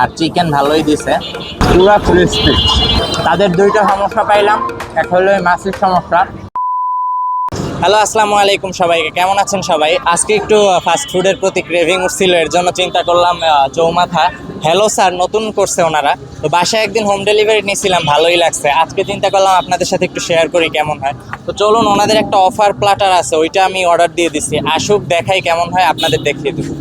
আর chicken ভালোই দিছে, পুরা ক্রিস্পি। তাদের দুইটা সমস্যা পাইলাম, এক হলো মাছের সমস্যা। হ্যালো, আসসালামু আলাইকুম সবাইকে, কেমন আছেন সবাই? আজকে একটু ফাস্ট ফুডের প্রতি ক্রেভিং উঠছিল, এর জন্য চিন্তা করলাম চৌমাথা হ্যালো স্যার নতুন করছে ওনারা, তো বাসায় একদিন হোম ডেলিভারি নিয়েছিলাম, ভালোই লাগছে। আজকে চিন্তা করলাম আপনাদের সাথে একটু শেয়ার করি কেমন হয়। তো চলুন, ওনাদের একটা অফার প্ল্যাটার আছে, ওইটা আমি অর্ডার দিয়ে দিচ্ছি। আসুক, দেখাই কেমন হয়, আপনাদের দেখিয়ে দেবো।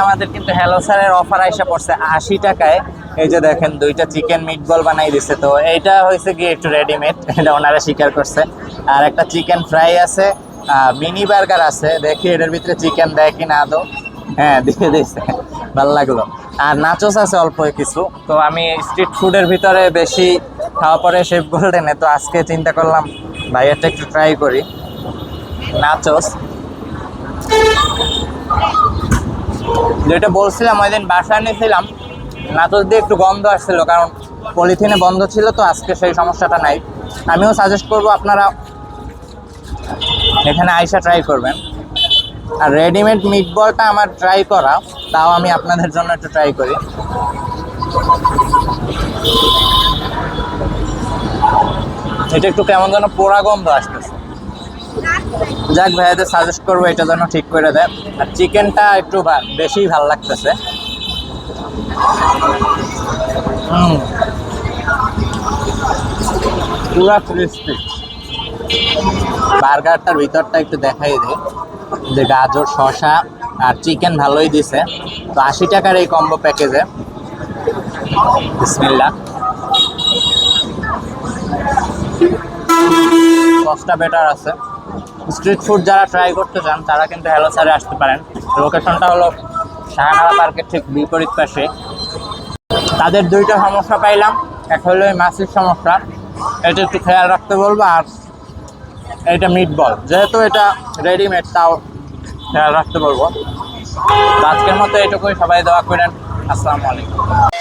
আমাদের কিন্তু হ্যালো স্যারের অফার আইসা পড়ছে 80 টাকায়। এই যে দেখেন, দুইটা চিকেন মিট বল বানাই দিছে। তো এইটা হয়েছে কি একটু রেডিমেড, এটা ওনারা স্বীকার করছে। আর একটা চিকেন ফ্রাই আছে, মিনি বার্গার আছে, দেখি এটার ভিতরে চিকেন দেয় কি না আদৌ। হ্যাঁ, দিয়ে দিয়েছে, ভালো লাগলো। আর নাচোস আছে অল্প কিছু। তো আমি স্ট্রিট ফুডের ভিতরে বেশি খাওয়া পরে শেফ গোল্ডেনে, তো আজকে চিন্তা করলাম ভাইয়ারটা একটু ট্রাই করি। নাচোস যেটা বলছিলাম ওই দিন বাসায় নিয়েছিলাম, নাচোস দিয়ে একটু গন্ধ আসছিল, কারণ পলিথিনে বন্ধ ছিল। তো আজকে সেই সমস্যাটা নাই। আমিও সাজেস্ট করব আপনারা এখানে আইসা ট্রাই করবেন। আর রেডিমেড মিট বলটা আমার ট্রাই করা, তাও আমি আপনাদের জন্য একটু ট্রাই করি। এটা একটু কেমন যেন পোড়া গন্ধ আসতেছে। যাক, ভাইয়াদের সাজেস্ট করবো এটা যেন ঠিক করে দেয়। আর চিকেনটা একটু বেশি ভালো লাগতেছে। পুরা ক্রিস্পি। বার্গারটার ভিতরটা একটু দেখাই দিই, যে গাজর, শসা আর চিকেন ভালোই দিছে। তো 80 টাকার এই কম্বো প্যাকেজে। বিসমিল্লাহ। সসটা বেটার আছে। স্ট্রিট ফুড যারা ট্রাই করতে চান তারা কিন্তু হ্যালো স্যারে আসতে পারেন। লোকেশনটা হলো শাহনারা পার্কের ঠিক বিপরীত পাশে। তাদের দুইটা সমস্যা পাইলাম, এক হলো মাছের সমস্যা, এটা একটু খেয়াল রাখতে বলবো। আর এটা মিট বল, যেহেতু এটা রেডিমেড, তাও খেয়াল রাখতে বলবো। আজকের মতো এটুকুই, সবাই দোয়া করেন। আসসালামু আলাইকুম।